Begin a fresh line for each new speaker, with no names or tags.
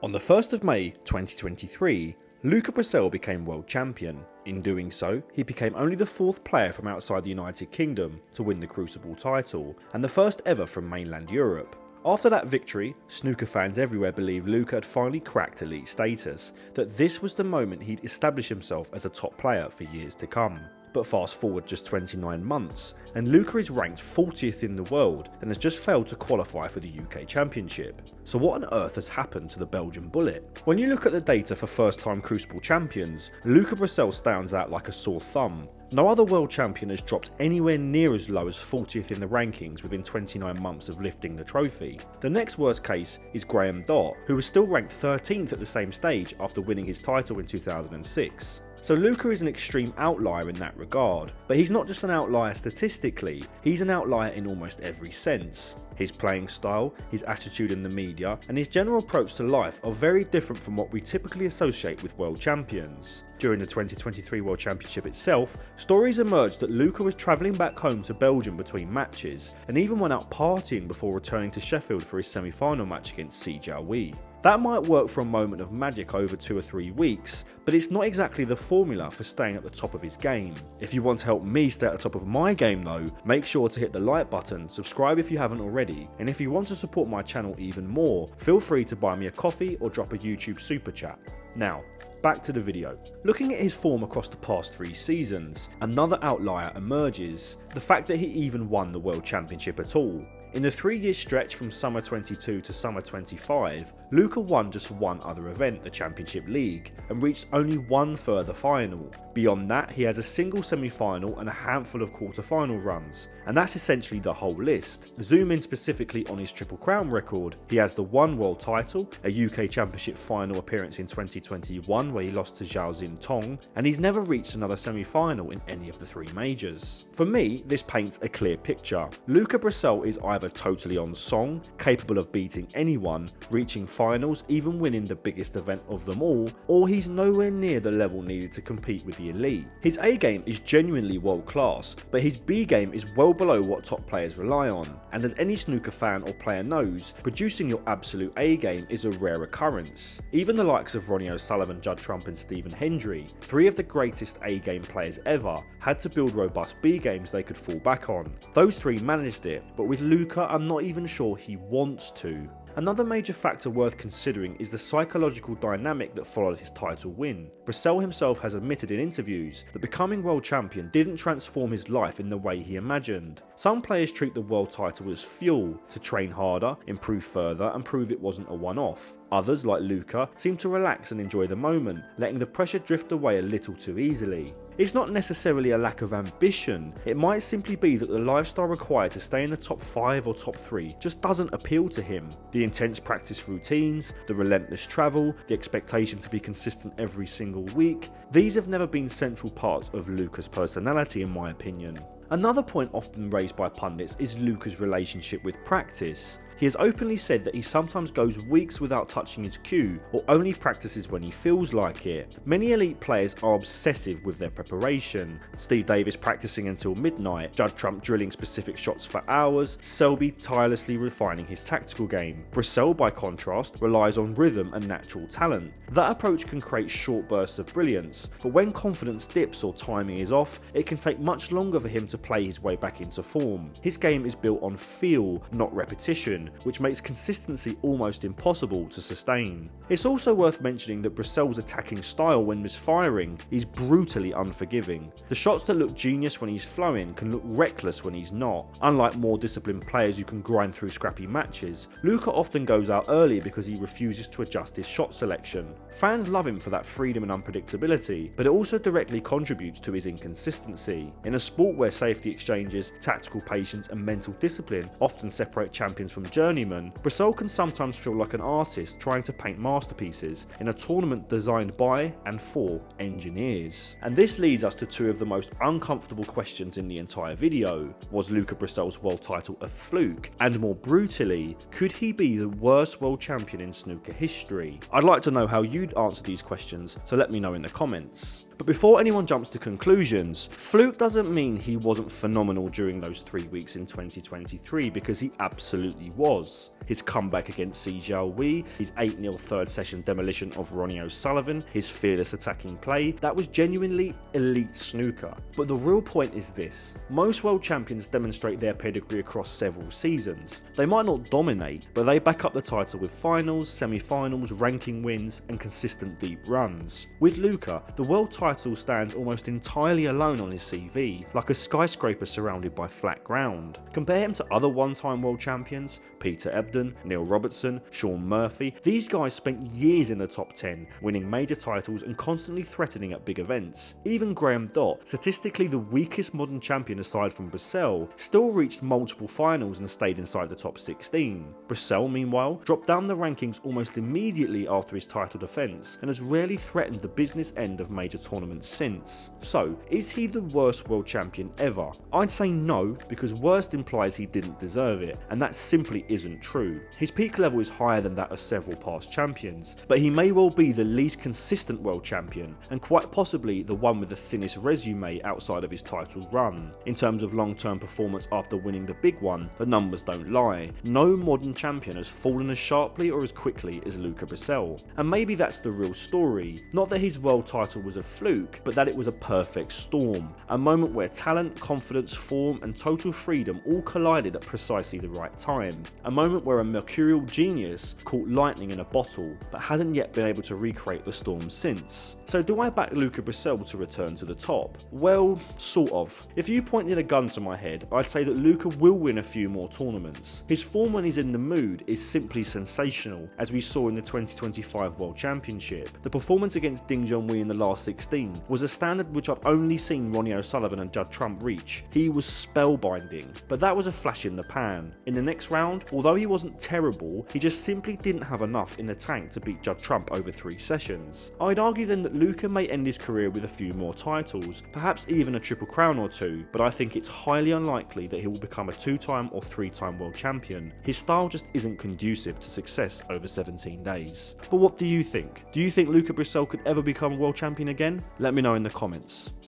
On the 1st of May 2023, Luca Brecel became world champion. In doing so, he became only the fourth player from outside the United Kingdom to win the Crucible title, and the first ever from mainland Europe. After that victory, snooker fans everywhere believed Luca had finally cracked elite status, that this was the moment he'd establish himself as a top player for years to come. But fast forward just 29 months, and Luca is ranked 40th in the world and has just failed to qualify for the UK Championship. So what on earth has happened to the Belgian Bullet? When you look at the data for first-time Crucible champions, Luca Brecel stands out like a sore thumb. No other world champion has dropped anywhere near as low as 40th in the rankings within 29 months of lifting the trophy. The next worst case is Graham Dott, who was still ranked 13th at the same stage after winning his title in 2006. So Luca is an extreme outlier in that regard, but he's not just an outlier statistically, he's an outlier in almost every sense. His playing style, his attitude in the media, and his general approach to life are very different from what we typically associate with world champions. During the 2023 World Championship itself, stories emerged that Luca was travelling back home to Belgium between matches, and even went out partying before returning to Sheffield for his semi-final match against Si Jiahui. That might work for a moment of magic over 2 or 3 weeks, but it's not exactly the formula for staying at the top of his game. If you want to help me stay at the top of my game though, make sure to hit the like button, subscribe if you haven't already, and if you want to support my channel even more, feel free to buy me a coffee or drop a YouTube super chat. Now, back to the video. Looking at his form across the past 3 seasons, another outlier emerges: the fact that he even won the World Championship at all. In the 3-year stretch from summer 22 to summer 25, Luca won just one other event, the Championship League, and reached only one further final. Beyond that, he has a single semi-final and a handful of quarter-final runs, and that's essentially the whole list. Zoom in specifically on his Triple Crown record. He has the one world title, a UK Championship final appearance in 2021 where he lost to Zhao Xintong, and he's never reached another semi-final in any of the 3 majors. For me, this paints a clear picture. Luca Brecel is either totally on song, capable of beating anyone, reaching finals, even winning the biggest event of them all, or he's nowhere near the level needed to compete with the elite. His A game is genuinely world class, but his B game is well below what top players rely on, and as any snooker fan or player knows, producing your absolute A game is a rare occurrence. Even the likes of Ronnie O'Sullivan, Judd Trump and Stephen Hendry, 3 of the greatest A game players ever, had to build robust B games they could fall back on. Those 3 managed it, but with Luca I'm not even sure he wants to. Another major factor worth considering is the psychological dynamic that followed his title win. Brecel himself has admitted in interviews that becoming world champion didn't transform his life in the way he imagined. Some players treat the world title as fuel to train harder, improve further and prove it wasn't a one-off. Others, like Luca, seem to relax and enjoy the moment, letting the pressure drift away a little too easily. It's not necessarily a lack of ambition, it might simply be that the lifestyle required to stay in the top 5 or top 3 just doesn't appeal to him. The intense practice routines, the relentless travel, the expectation to be consistent every single week, these have never been central parts of Luca's personality in my opinion. Another point often raised by pundits is Luca's relationship with practice. He has openly said that he sometimes goes weeks without touching his cue or only practices when he feels like it. Many elite players are obsessive with their preparation. Steve Davis practicing until midnight, Judd Trump drilling specific shots for hours, Selby tirelessly refining his tactical game. Brecel, by contrast, relies on rhythm and natural talent. That approach can create short bursts of brilliance, but when confidence dips or timing is off, it can take much longer for him to play his way back into form. His game is built on feel, not repetition, which makes consistency almost impossible to sustain. It's also worth mentioning that Brecel's attacking style when misfiring is brutally unforgiving. The shots that look genius when he's flowing can look reckless when he's not. Unlike more disciplined players who can grind through scrappy matches, Luca often goes out early because he refuses to adjust his shot selection. Fans love him for that freedom and unpredictability, but it also directly contributes to his inconsistency. In a sport where safety exchanges, tactical patience and mental discipline often separate champions from journeyman, Brecel can sometimes feel like an artist trying to paint masterpieces in a tournament designed by and for engineers. And this leads us to 2 of the most uncomfortable questions in the entire video. Was Luca Brecel's world title a fluke? And more brutally, could he be the worst world champion in snooker history? I'd like to know how you'd answer these questions, so let me know in the comments. But before anyone jumps to conclusions, fluke doesn't mean he wasn't phenomenal during those 3 weeks in 2023, because he absolutely was. his comeback against Si Jiaowei, his 8-0 third session demolition of Ronnie O'Sullivan, his fearless attacking play. That was genuinely elite snooker. But the real point is this: most world champions demonstrate their pedigree across several seasons. They might not dominate, but they back up the title with finals, semi-finals, ranking wins, and consistent deep runs. With Luca, the world title stands almost entirely alone on his CV, like a skyscraper surrounded by flat ground. Compare him to other one-time world champions, Peter Ebdon, Neil Robertson, Shaun Murphy. These guys spent years in the top 10, winning major titles and constantly threatening at big events. Even Graham Dott, statistically the weakest modern champion aside from Brecel, still reached multiple finals and stayed inside the top 16. Brecel, meanwhile, dropped down the rankings almost immediately after his title defence and has rarely threatened the business end of major tournaments since. So, is he the worst world champion ever? I'd say no, because worst implies he didn't deserve it, and that simply isn't true. His peak level is higher than that of several past champions, but he may well be the least consistent world champion, and quite possibly the one with the thinnest resume outside of his title run. In terms of long-term performance after winning the big one, the numbers don't lie. No modern champion has fallen as sharply or as quickly as Luca Brecel. And maybe that's the real story. Not that his world title was a fluke, but that it was a perfect storm. A moment where talent, confidence, form, and total freedom all collided at precisely the right time. A moment where a mercurial genius caught lightning in a bottle, but hasn't yet been able to recreate the storm since. So do I back Luca Brecel to return to the top? Well, sort of. If you pointed a gun to my head, I'd say that Luca will win a few more tournaments. His form when he's in the mood is simply sensational, as we saw in the 2025 World Championship. The performance against Ding Junhui in the last 16 was a standard which I've only seen Ronnie O'Sullivan and Judd Trump reach. He was spellbinding, but that was a flash in the pan. In the next round, although he wasn't terrible, he just simply didn't have enough in the tank to beat Judd Trump over 3 sessions. I'd argue then that Luca may end his career with a few more titles, perhaps even a triple crown or two, but I think it's highly unlikely that he will become a 2-time or 3-time world champion. His style just isn't conducive to success over 17 days. But what do you think? Do you think Luca Brecel could ever become a world champion again? Let me know in the comments.